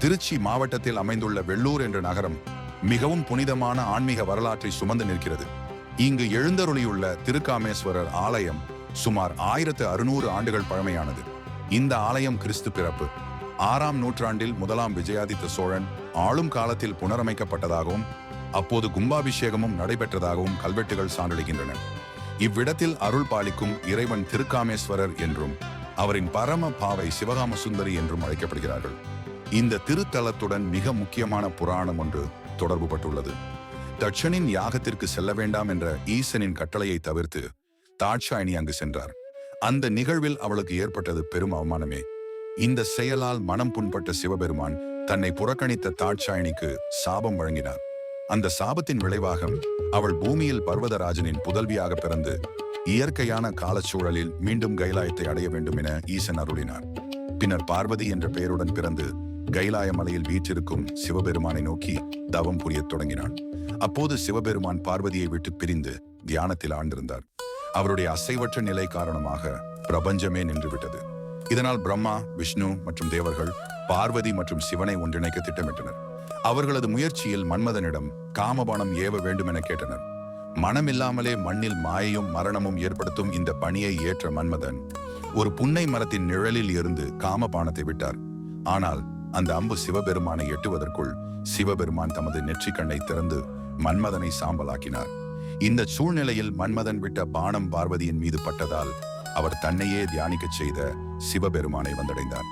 திருச்சி மாவட்டத்தில் அமைந்துள்ள வெள்ளூர் என்ற நகரம் மிகவும் புனிதமான ஆன்மீக வரலாற்றை சுமந்து நிற்கிறது. இங்கு எழுந்தருளியுள்ள திருக்காமேஸ்வரர் ஆலயம் சுமார் 1600 ஆண்டுகள் பழமையானது. இந்த ஆலயம் கிறிஸ்து பிறப்பு 6ஆம் நூற்றாண்டில் முதலாம் விஜயாதித்த சோழன் ஆளும் காலத்தில் புனரமைக்கப்பட்டதாகவும் அப்போது கும்பாபிஷேகமும் நடைபெற்றதாகவும் கல்வெட்டுகள் சான்றளிக்கின்றன. இவ்விடத்தில் அருள் பாலிக்கும் இறைவன் திருக்காமேஸ்வரர் என்றும் அவரின் பரம பாவை சிவகாம சுந்தரி என்றும் அழைக்கப்படுகிறார்கள். இந்த திருத்தலத்துடன் மிக முக்கியமான புராணம் ஒன்று தொடர்பு பட்டுள்ளது. தட்சனின் யாகத்திற்கு செல்ல வேண்டாம் என்ற ஈசனின் கட்டளையை தவிர்த்து தாட்சாயணி அங்கு சென்றார். அந்த நிகழ்வில் அவளுக்கு ஏற்பட்டது பெரும் அவமானமே. இந்த செயலால் மனம் புண்பட்ட சிவபெருமான் தன்னை புறக்கணித்த தாட்சாயணிக்கு சாபம் வழங்கினார். அந்த சாபத்தின் விளைவாக அவள் பூமியில் பர்வதராஜனின் புதல்வியாக பிறந்து இயற்கையான காலச்சூழலில் மீண்டும் கைலாயத்தை அடைய வேண்டும் என ஈசன் அருளினார். பின்னர் பார்வதி என்ற பெயருடன் பிறந்து கைலாய மலையில் வீற்றிருக்கும் சிவபெருமானை நோக்கி தவம் புரியத் தொடங்கினாள். அப்போது சிவபெருமான் பார்வதியை விட்டு பிரிந்து தியானத்தில் ஆழ்ந்திருந்தார். அவருடைய அசைவற்ற நிலை காரணமாக பிரபஞ்சமே நின்றுவிட்டது. இதனால் பிரம்மா, விஷ்ணு மற்றும் தேவர்கள் பார்வதி மற்றும் சிவனை ஒன்றிணைக்க திட்டமிட்டனர். அவர்களது முயற்சியில் மன்மதனிடம் காமபானம் ஏவ வேண்டும் என கேட்டனர். மனமில்லாமலே மண்ணில் மாயையும் மரணமும் ஏற்படுத்தும் இந்த பணியை ஏற்ற மன்மதன் ஒரு புன்னை மரத்தின் நிழலில் இருந்து காமபானத்தை விட்டார். ஆனால் அந்த அம்பு சிவபெருமானை எட்டுவதற்குள் சிவபெருமான் தமது நெற்றிக்கண்ணை திறந்து மன்மதனை சாம்பலாக்கினார். இந்த சூழ்நிலையில் மன்மதன் விட்ட பானம் பார்வதியின் மீது பட்டதால் அவர் தன்னையே தியானிக்கச் செய்த சிவபெருமானை வந்தடைந்தார்.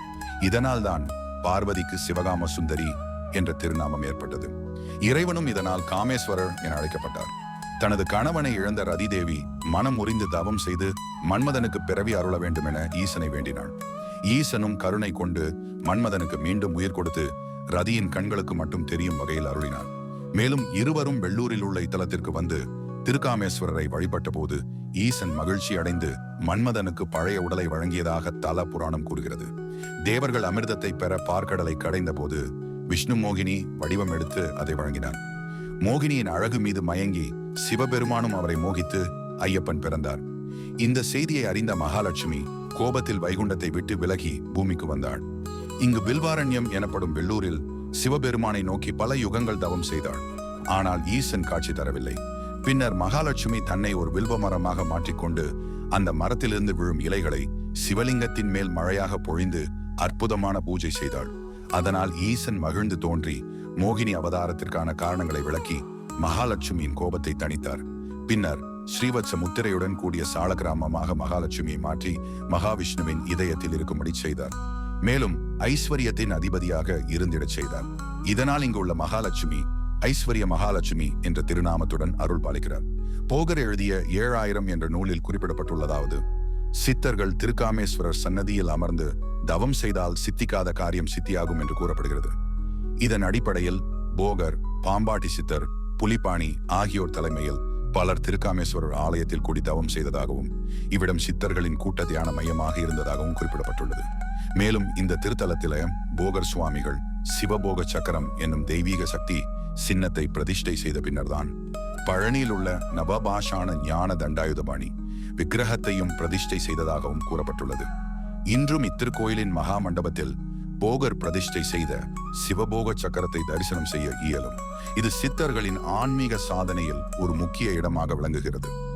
இதனால் தான் பார்வதிக்கு சிவகாம சுந்தரி என்ற திருநாமம் ஏற்பட்டது. இறைவனும் இதனால் காமேஸ்வரர் என அழைக்கப்பட்டார். தனது கணவனை இழந்த ரதிதேவி மனம் உரிந்து தவம் செய்து மன்மதனுக்கு பிறவி அருள வேண்டும் என ஈசனை வேண்டினாள். ஈசனும் கருணை கொண்டு மன்மதனுக்கு மீண்டும் உயிர் கொடுத்து ரதியின் கண்களுக்கு மட்டும் தெரியும் வகையில் அருளினார். மேலும் இருவரும் வெள்ளூரில் உள்ள இத்தலத்திற்கு வந்து திருக்காமேஸ்வரரை வழிபட்ட போது ஈசன் மகிழ்ச்சி அடைந்து மன்மதனுக்கு பழைய உடலை வழங்கியதாக தல புராணம் கூறுகிறது. தேவர்கள் அமிர்தத்தை பெற பார்க்கடலை கடைந்த போது விஷ்ணு மோகினி வடிவம் எடுத்து அதை வழங்கினார். மோகினியின் அழகு மீது மயங்கி சிவபெருமானும் அவரை மோகித்து ஐயப்பன் பிறந்தார். இந்த செய்தியை அறிந்த மகாலட்சுமி கோபத்தில் வைகுண்டத்தை விட்டு விலகி பூமிக்கு வந்தாள். இங்கு வில்வாரண்யம் எனப்படும் வெள்ளூரில் சிவபெருமானை நோக்கி பல யுகங்கள் தவம் செய்தாள். ஆனால் ஈசன் காட்சி தரவில்லை. பின்னர் மகாலட்சுமி தன்னை ஒரு வில்வ மரமாக மாற்றிக்கொண்டு அந்த மரத்திலிருந்து விழும் இலைகளை சிவலிங்கத்தின் மேல் மழையாக பொழிந்து அற்புதமான பூஜை செய்தாள். அதனால் ஈசன் மகிழ்ந்து தோன்றி மோகினி அவதாரத்திற்கான காரணங்களை விளக்கி மகாலட்சுமியின் கோபத்தை தணித்தார். பின்னர் ஸ்ரீவத்ச முத்திரையுடன் கூடிய சாலகிராமமாக மகாலட்சுமியை மாற்றி மகாவிஷ்ணுவின் இதயத்தில் இருக்கும்படி செய்தார். மேலும் ஐஸ்வர்யத்தின் அதிபதியாக இருந்திடச் செய்தார். இதனால் இங்கு உள்ள மகாலட்சுமி ஐஸ்வர்ய மகாலட்சுமி என்ற திருநாமத்துடன் அருள் பாலிக்கிறார். போகர் எழுதிய 7000 என்ற நூலில் குறிப்பிடப்பட்டுள்ளதாவது, சித்தர்கள் திருக்காமேஸ்வரர் சன்னதியில் அமர்ந்து தவம் செய்தால் சித்திக்காத காரியம் சித்தியாகும் என்று கூறப்படுகிறது. இதன் அடிப்படையில் போகர், பாம்பாட்டி சித்தர், புலிப்பாணி ஆகியோர் தலைமையில் பலர் திருக்காமேஸ்வரர் ஆலயத்தில் கூடி தவம் செய்ததாகவும் இவ்விடம் சித்தர்களின் கூட்ட தியான மையமாக இருந்ததாகவும் குறிப்பிடப்பட்டுள்ளது. மேலும் இந்த திருத்தலத்தில போகர் சுவாமிகள் சிவபோக சக்கரம் என்னும் தெய்வீக சக்தி சின்னத்தை பிரதிஷ்டை செய்த பின்னர்தான் பழனியில் உள்ள நவபாஷான ஞான தண்டாயுதபாணி விக்கிரகத்தையும் பிரதிஷ்டை செய்ததாகவும் கூறப்பட்டுள்ளது. இன்றும் இத்திருக்கோயிலின் மகா மண்டபத்தில் போகர் பிரதிஷ்டை செய்த சிவபோக சக்கரத்தை தரிசனம் செய்ய இயலும். இது சித்தர்களின் ஆன்மீக சாதனையில் ஒரு முக்கிய இடமாக விளங்குகிறது.